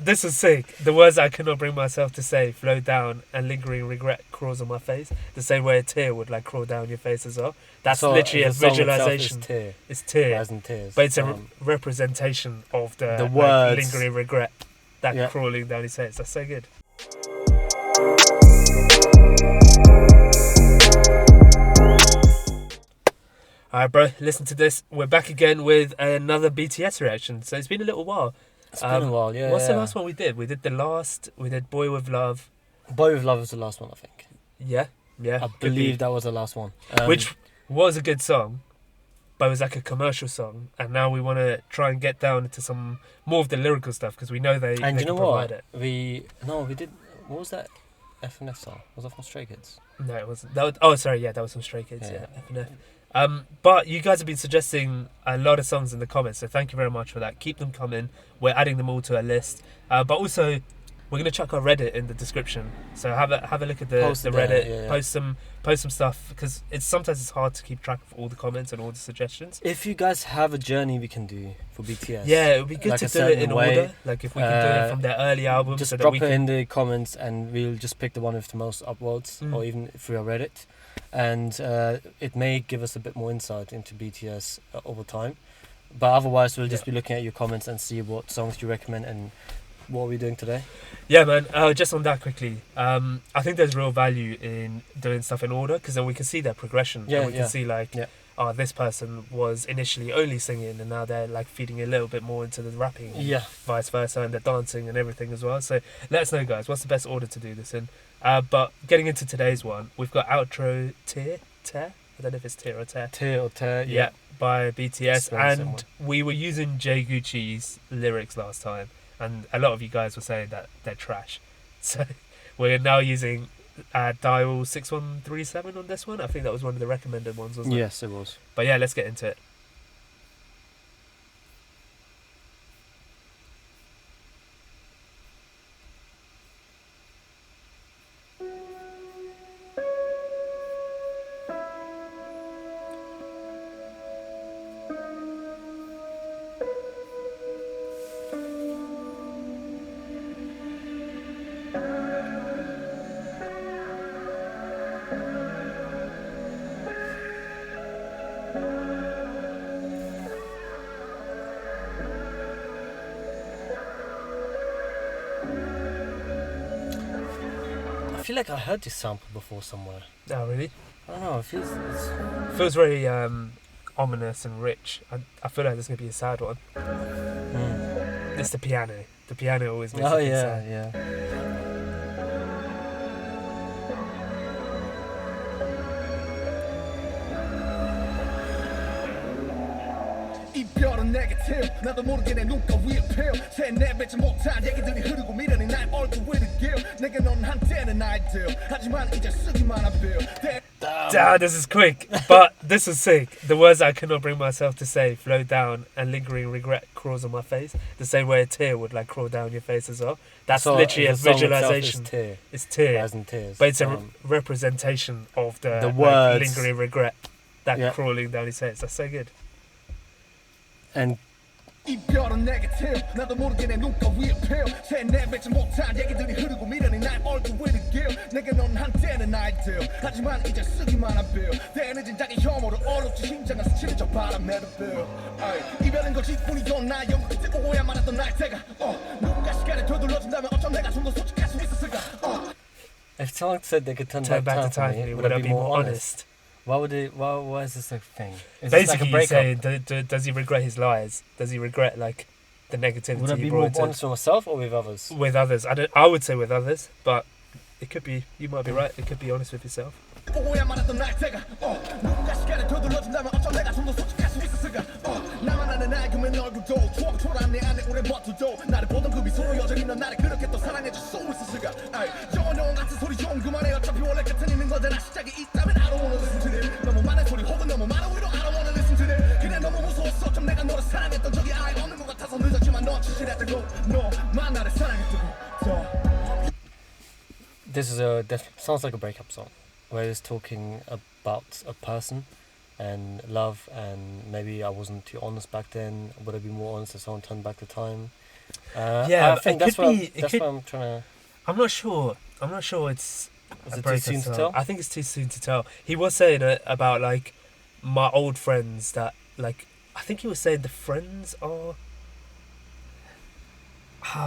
this is sick. The words I could not bring myself to say flow down, and lingering regret crawls on my face. The same way a tear would like crawl down your face as well. That's So literally a the song visualization. itself is tear, It's tear, as in tears. but it's a representation of the like, words. lingering regret that Yeah. crawling down his face. That's so good. Alright, bro, listen to this. We're back again with another BTS reaction. So it's been a little while. It's been a while, yeah. What's the last one we did? We did Boy With Love. Boy With Love was the last one, I think. Yeah. I believe that was the last one. Which was a good song, but it was like a commercial song. And now we want to try and get down into some more of the lyrical stuff because we know they and you can know provide what? it. We did. What was that? FNF song? Was that from Stray Kids? No, it wasn't. That was from Stray Kids. Yeah. FNF. But you guys have been suggesting a lot of songs in the comments, so thank you very much for that. Keep them coming. We're adding them all to a list. But also, we're gonna chuck our Reddit in the description. So have a look at the Reddit. Yeah. Post some stuff because sometimes it's hard to keep track of all the comments and all the suggestions. If you guys have a journey we can do for BTS, Yeah, it would be good like to a do it certain in way, order. Like if we can do it from their early albums, just so that drop we it can. in the comments and we'll just pick the one with the most upvotes, or even through our Reddit, and it may give us a bit more insight into BTS over time. But otherwise, we'll just be looking at your comments and see what songs you recommend and what are we doing today. Yeah, man. Just on that quickly, I think there's real value in doing stuff in order because then we can see their progression. Yeah, and we can see this person was initially only singing and now they're like feeding a little bit more into the rapping. Yeah. Vice versa, and they're dancing and everything as well. So let us know, guys, what's the best order to do this in. But getting into today's one, we've got outro Tear. I don't know if it's Tear or Tear. Tear. Yeah, by BTS. Spell And we were using Jay Gucci's lyrics last time. And a lot of you guys were saying that they're trash. So we're now using dial 6137 on this one. I think that was one of the recommended ones, wasn't it? Yes, it was. But yeah, let's get into it. I feel like I heard this sample before somewhere. Oh, really? I don't know. It feels very ominous and rich. I feel like this is going to be a sad one. It's the piano. The piano always makes it sad. Yeah. 이별은 네게티브 나도 모르게 내 눈가 위에 피어 새내뱉지 못한 얘기들이 흐르고 미련이 날 얼굴 위를 기어 내게 넌 한때는 아이디어 하지만 이제 쓰기만 한 빌 Damn, this is quick, but this is sick. The words I could not bring myself to say flow down, and lingering regret crawls on my face. The same way a tear would like crawl down your face as well. That's literally a visualization. It's tear, as in tears. but it's a representation of the words. lingering regret that crawling down his face. That's so good. And 이별은 네게티브 나도 모르게 내 눈가 위에 피어 새내뱉지 못한 얘기들이 흐르고 미련이 날 얼굴 위를 기어 내게 넌 한때는 아이디어 하지만 이제 쓰기만 한 빌 대늦은 자기 혐오로 어렵지 심장은 스치는 저 바람에도 빌 이별은 거짓뿐이던 나 영국 그때 오해야 많았던 날 때가 누군가 시간을 되돌려준다면 어쩜 내가 좀 더 솔직할 수 있었을까 if someone said they could turn back back the time, for me, would I be more honest? Why is this a thing? Is Basically, this like a he's saying, does he regret his lies? Does he regret like the negativity? Would I he be brought more honest with myself or with others? With others, I would say with others, but it could be. You might be right. It could be honest with yourself. 오해야 많았던 날 때가 누군가 시간을 되돌려준다면 어쩜 내가 좀 더 솔직할 수 있었을까 나만 아는 나의 금연 얼굴도 추억 초라한 내 안에 오랜 버튼도 나를 보던 그 미소로 여전히 넌 나를 그렇게 또 사랑해줄 수 있었을까 영원 같은 소리 좀 그만해 어차피 원래 끝은 있는 거잖아 시작이 있다면 I don't wanna listen to them 너무 많은 소리 혹은 너무 많은 위로 I don't wanna listen to them 그냥 너무 무서웠어 좀 내가 너를 사랑했던 적이 아예 없는 것 같아서 늦었지만 넌 진실했다고 너만 나를 사랑했다고 This is sounds like a breakup song where it's talking about a person and love, and maybe I wasn't too honest back then. Would I be more honest if someone turned back the time? Yeah, I think it that's could what be- it that's could- what I'm trying to. I'm not sure. It's Is a it too breakup soon to song. tell? I think it's too soon to tell. He was saying about like my old friends that like I think he was saying the friends are.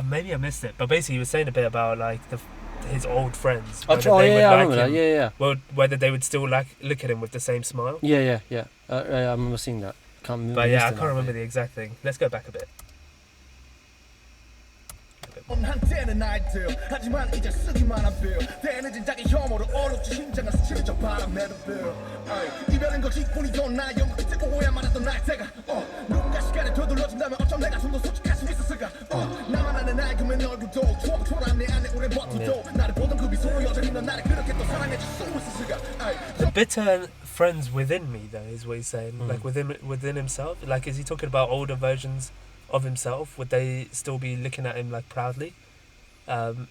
Maybe I missed it, but basically he was saying a bit about like his old friends. Oh, whether oh they yeah, would I like remember that. him, Yeah, yeah, Well, whether they would still like look at him with the same smile. yeah. I remember seeing that. Can't remember. But yeah, I can't remember the exact thing. Let's go back a bit. 한때는 아이들 하지만 이제 쓰기만 한 빌 대낮은 자기 혐오로 어렵지 심장은 스치는 저 바람에도 빌 이별은 거짓뿐이던 나 영국 끝에 오야 말았던 날때가 누군가 시간을 되돌려준다면 어쩜 내가 좀 더 솔직할 수 있었을까 나만 아는 낡은 얼굴도 추억 초라한 내 안에 오랜 버튼도 나를 보던 그 미소로 여전히 넌 나를 그렇게 또 사랑해줄 수 있었을까 The bitter friends within me, though, is what he's saying. Like within himself. Like, is he talking about older versions of himself? Would they still be looking at him like proudly? I'm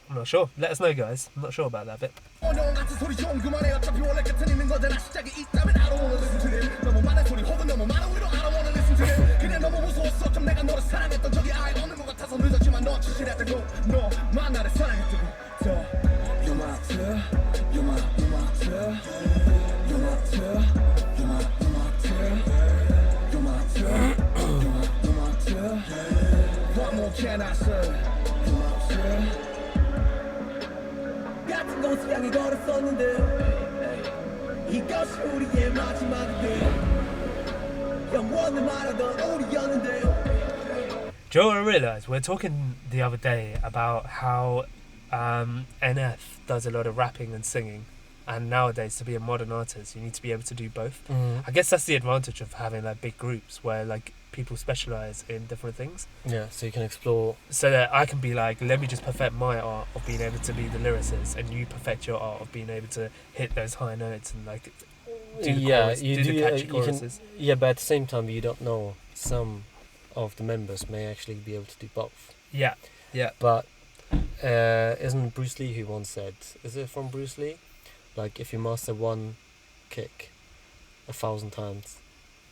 not sure. Let us know, guys. I'm not sure about that bit. 어려운 같은 소리 좀 그만해 어차피 원래 끝은 있는 거잖아 시작이 있다면 I don't wanna listen to it 너무 많은 소리 혹은 너무 많은 위로 I don't wanna listen to it 그냥 너무 무서웠어 좀 내가 너를 사랑했던 적이 아예 없는 것 같아서 늦었지만 넌 진실했다고 너만 나를 사랑했다고 You're my after You're my after You're my after You're my after You're my after You're my after What more can I say You're my after 같은 곳을 향해 걸었었는데 이것이 우리의 마지막인데 영원을 말하던 우리였는데 Joe, I realised we're talking the other day about how NF does a lot of rapping and singing, and nowadays to be a modern artist you need to be able to do both. I guess that's the advantage of having like big groups where like people specialise in different things. Yeah, so you can explore. So that I can be like, let me just perfect my art of being able to be the lyricist, and you perfect your art of being able to hit those high notes and like do the chorus, you do the catchy you choruses. can, yeah, but at the same time, you don't know. Some of the members may actually be able to do both. Yeah. But isn't Bruce Lee who once said? Is it from Bruce Lee? Like, if you master one kick 1,000 times,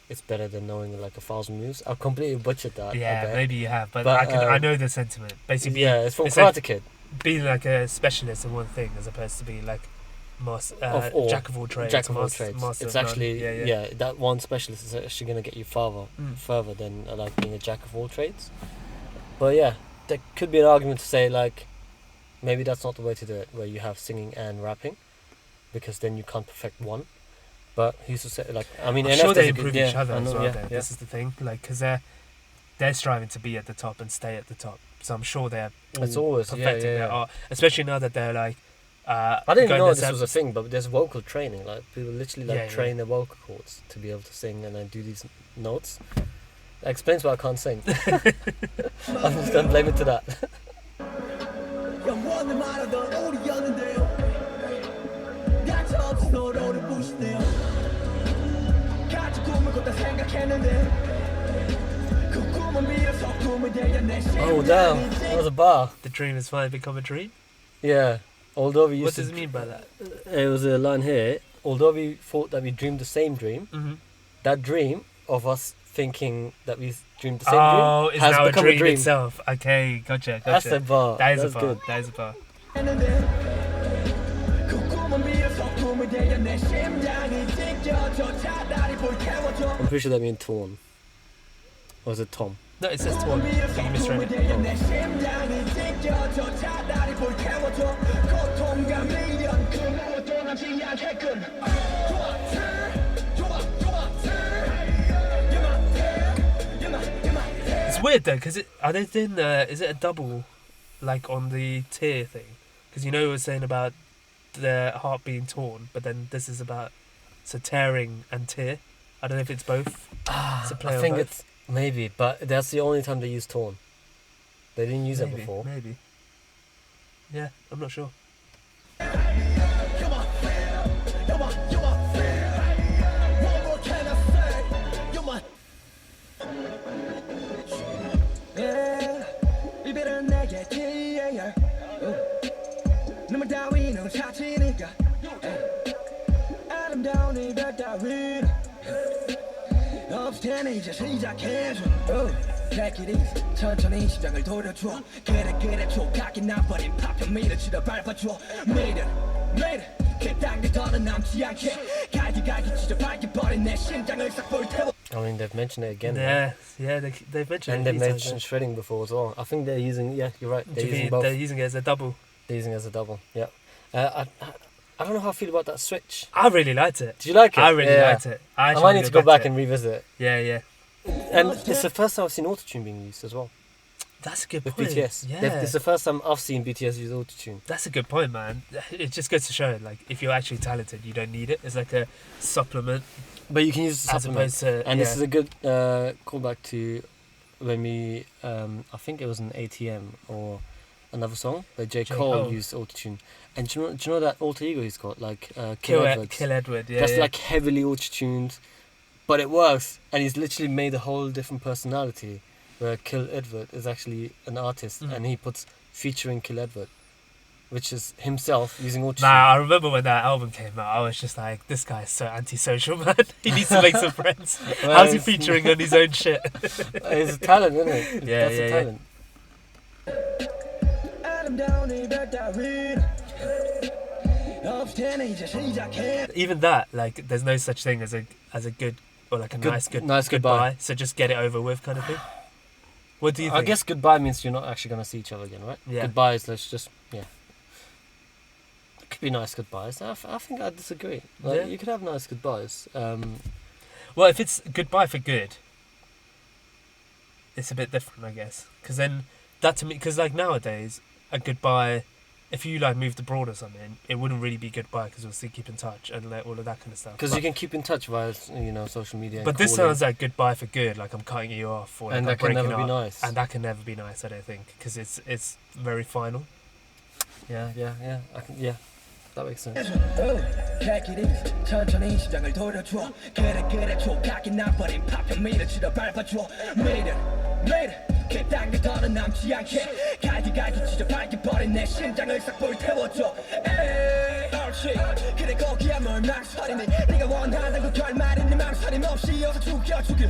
it's better than knowing like 1,000 moves. I've completely butchered that. Yeah, maybe you have, but But, I know the sentiment. Basically, Yeah, it's from it's Karate like- Kid. being like a specialist in one thing as opposed to being like Of all. jack of all trades. Jack of all master- trades. master It's of none. actually yeah. that one specialist is actually gonna get you further than like being a jack of all trades. But yeah, there could be an argument to say like maybe that's not the way to do it, where you have singing and rapping, because then you can't perfect one. But who's to say like I mean, I'm NF sure does they a good- improve yeah, each other I as know, well. yeah, Though. yeah. This is the thing, like because they're striving to be at the top and stay at the top. So I'm sure they're It's all always perfecting their yeah. art, especially now that they're like. I didn't even going know their this sep- was a thing, but there's vocal training. Like people literally like Yeah, yeah. train their vocal cords to be able to sing and then do these notes. That explains why I can't sing. I'm just gonna blame it to that. 영원을 말하던 우리였는데요 가차없이 너를 부시네요 같이 꿈을 꿨다 생각했는데 그 꿈은 비어서 꿈이 되어 내 Oh damn, that was a bar. The dream has finally become a dream. Yeah. Although we What used does to, it mean by that? it was a line here. Although we thought that we dreamed the same dream, Mm-hmm. that dream of us thinking that we dreamed the same Oh, dream it's has now a become dream itself. Okay, gotcha. That's the bar. That is That's a bar. good. That is a bar. 했는데 그 꿈은 비어서 꿈이 되어 내 심장이 찢겨져 차라리 불태워줘 I'm pretty sure that means torn. Or is it Tom? No, it says torn. I think you misread it. 내 심장이 찢겨져 차라리 불태워줘 고통과 미련 그 무엇도 남지 않게끔 It's weird though, because are they doing? Is it a double, like on the tear thing? Because you know we were saying about the heart being torn, but then this is about tearing and tear. I don't know if it's both. It's a play I on think both. it's maybe, but that's the only time they use torn. They didn't use maybe, it before. Maybe. Yeah, I'm not sure. 이별은 내게 기회야 눈물 따위는 사치니까 아름다운 이별 따위는 없을 테니 이제 시작해줘 Take it easy 천천히 심장을 돌려줘 그래 조각이 나버린 파편 밀어치러 밟아줘 매일 그땅에 더는 남지 않게 갈기 진짜 밝혀버린 내 심장을 싹 불태워 I mean, they've mentioned it again. Yeah, they've mentioned And it. they've mentioned shredding before as well. I think they're using, yeah, you're right. They're Do you using mean both. they're using it as a double? They're using it as a double, yeah. I don't know how I feel about that switch. I really liked it. Did you like it? I really Yeah. liked it. I might need to go back and revisit it. Yeah. And it's the first time I've seen Autotune being used as well. That's a good With point. BTS. Yeah. It's the first time I've seen BTS use Autotune. That's a good point, man. It just goes to show, like, if you're actually talented, you don't need it. It's like a supplement. But you can use it as opposed to. And this is a good callback to when we, I think it was an ATM or another song that J. Cole used Autotune. And do you know that alter ego he's got? Like Kill Edward. Kill Edward, yeah. That's like heavily auto-tuned, but it works. And he's literally made a whole different personality. Where Kill Edward is actually an artist and he puts featuring Kill Edward, which is himself using Autotune. Nah, I remember when that album came out, I was just like, this guy is so antisocial, man. He needs to make some friends. Well, How's he featuring on his own shit? It's a talent, isn't it? Yeah, That's a talent. Even that, like, there's no such thing as a good or like a nice goodbye. So just get it over with, kind of thing. What do you think? I guess goodbye means you're not actually gonna see each other again, right? Yeah. Goodbye is let's just It could be nice goodbyes. I think I disagree. Like, you could have nice goodbyes. Well, if it's goodbye for good, it's a bit different, I guess. Because then that to me, because like nowadays, a goodbye, if you like moved abroad or something, it wouldn't really be goodbye because we'll still keep in touch and like all of that kind of stuff. Because you can keep in touch via social media. But this sounds like goodbye for good, like I'm cutting you off, or like and I'm that can never breaking be up. nice. And that can never be nice, I don't think, because it's very final. Yeah. That makes sense. Take it easy 천천히 심장을 돌려줘 그래 조각이 나버린 파편 밀어치러 밟아줘 매일 그땅에 더는 남지 않게 갈기 진짜 밝혀버린 내 심장을 싹 불태워줘 에이 옳지 그래 거기야 뭘 망설이니 네가 원하는 그 결말이 네 망설임 없이 어서 죽여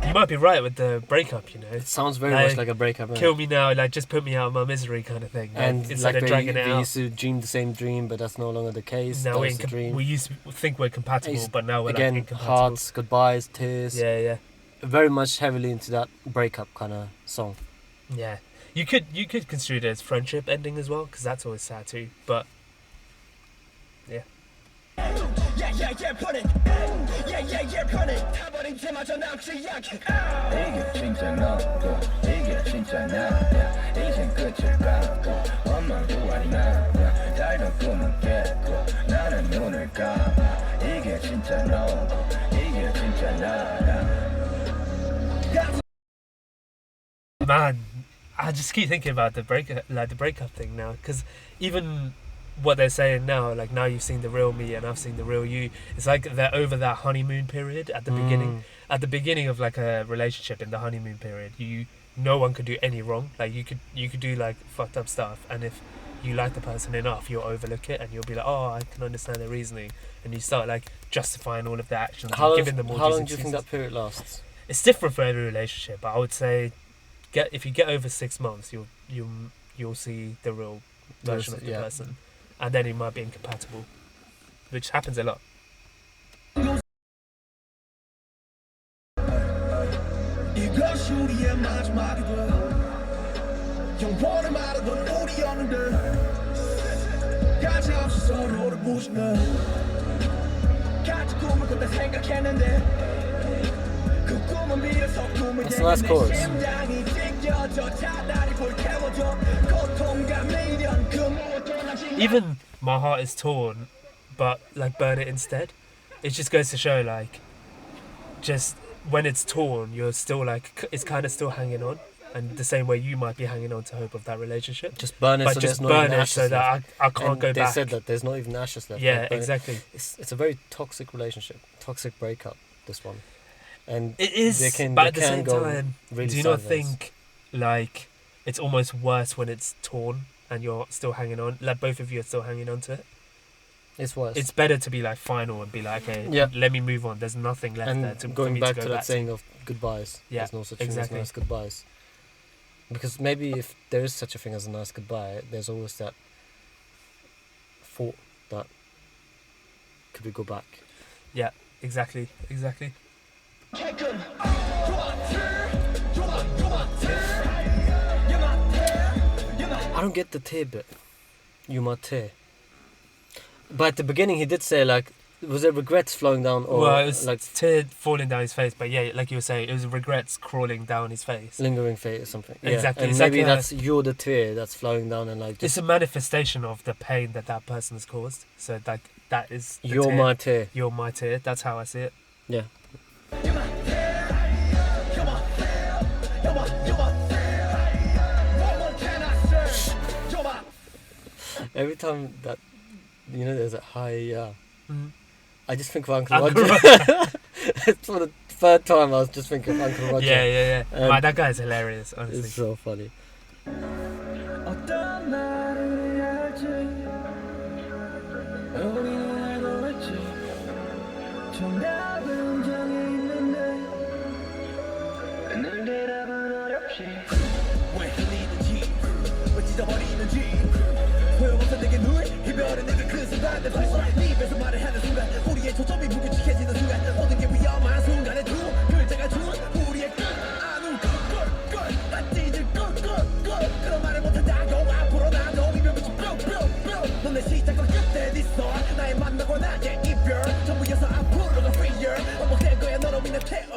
You might be right with the breakup, you know. It sounds very much like a breakup. Kill me now, like just put me out of my misery, kind of thing. And instead like of dragging it they out. used to dream the same dream, but that's no longer the case. Now dream. we used to think we're compatible, but now we're again like incompatible. hearts, goodbyes, tears. Yeah. Very much heavily into that breakup kind of song. Yeah, you could construe it as friendship ending as well, because that's always sad too. But yeah. put it put it 타버린 채마저 남지 않게 이게 진짜 너고 이게 진짜 나야 이젠 끝을 가고 원망도 아니야 달던 꿈은 깼고 나는 눈을 감아 이게 진짜 너고 이게 진짜 나야 Man, I just keep thinking about the breakup thing now, because even what they're saying now, like now you've seen the real me and I've seen the real you. It's like they're over that honeymoon period at the beginning. At the beginning of like a relationship, in the honeymoon period, no one could do any wrong. Like you could do like fucked up stuff, and if you like the person enough, you'll overlook it and you'll be like, oh, I can understand their reasoning, and you start like justifying all of their actions and giving them all how these long do you think excuses. that period lasts? It's different for every relationship, but I would say if you get over 6 months, you'll see the real version of the person, and then it might be incompatible, which happens a lot. 이것이 우리의 마지막이 돼 영원히 말하던 우리였는데 가차없이 서로를 무시해 같이 꿈을 꾼다 생각했는데 그 꿈은 비어서 꿈을 That's a nice chorus. 심장이 찢겨져 차라리 불태워줘 고통과 미련 그 무엇도 나지 Even My Heart Is Torn, but like Burn It Instead, it just goes to show like just when it's torn, you're still like, it's kind of still hanging on, and the same way you might be hanging on to hope of that relationship. Just burn it, But so just there's burn no it ashes so that left. I can't And go they back. said that there's not even ashes left. Yeah, Like, burn it. exactly. It's a very toxic relationship, toxic breakup. This one, and It is, but at the same time, really do you not sideways. think like it's almost worse when it's torn and you're still hanging on? Like both of you are still hanging on to it. It's worse. It's better to be like final and be like, okay, Yeah. let me move on. There's nothing left there and for going me back to to go that back saying of goodbyes. Yeah, There's no such thing exactly. as nice goodbyes. Because maybe if there is such a thing as a nice goodbye, there's always that thought that could we go back? Yeah, exactly. I don't get the tear bit. You my tear. But at the beginning he did say like, was it regrets flowing down or Well, it was like tear falling down his face, but yeah, like you were saying, it was regrets crawling down his face. lingering fate or something? Exactly, Yeah. And it's maybe like a- that's you're the tear that's flowing down and like It's just a manifestation of the pain that person has caused. So like that is the you're tear. my tear. You're my tear. That's how I see it. Yeah. Every time that there's a hi Mhm. I just think of Uncle Uncle Roger. It's for the third time I was just thinking of Uncle Roger. Yeah. Um, Man, that guy is hilarious, honestly. It's so funny. 어떤 말을 해야 할지 우리는 알고 있지 정답은 정해 있는데 늘 대답은 어렵지 왜 흘리는지 왜 찢어버리는지 소용없어 내게 누이 이별은 내게 그 순간 내 발소 네 입에서 말을 하는 순간 우리의 초점이 무게직해지는 순간 모든 게 위험한 순간에 두 글자가 준 우리의 끝 아는 끝 나 찢을 끝 그런 말을 못한다고 앞으로 나도 이별 붙이 뿅뿅뿅 넌 내 시작과 끝에 있어 나의 만나고 나의 이별 전부여서 앞으로가 freer 반복될 거야 너로 인해 태어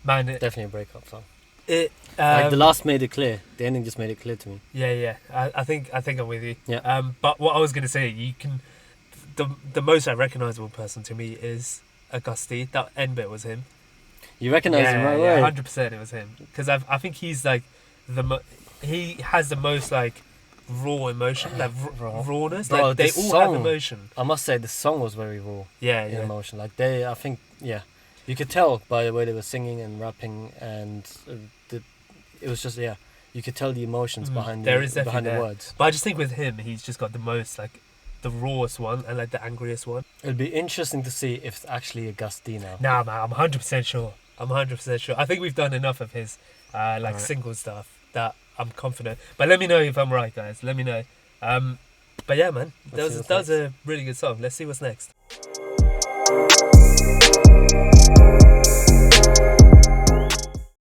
Man, Definitely a breakup song. it Like the last made it clear. The ending just made it clear to me. Yeah. I think I'm with you. Yeah. But what I was gonna say, you can, the most recognizable person to me is Augusti. That end bit was him. You recognise him right away. 100% it was him. Because I think he's like he has the most like raw emotion, like rawness. Bro, like they this all song- have emotion. I must say the song was very raw Yeah, in yeah. emotion. Like I think, you could tell by the way they were singing and rapping, and it was just you could tell the emotions behind There is definitely behind the there. words. But I just think with him, he's just got the most like the rawest one and like the angriest one. It'll be interesting to see if it's actually Augusti now. Nah, man, I'm 100% sure. I'm 100% sure. I think we've done enough of his Alright. single stuff that I'm confident. But let me know if I'm right, guys. Let me know. But yeah, man, Let's see that what's was next. a really good song. Let's see what's next.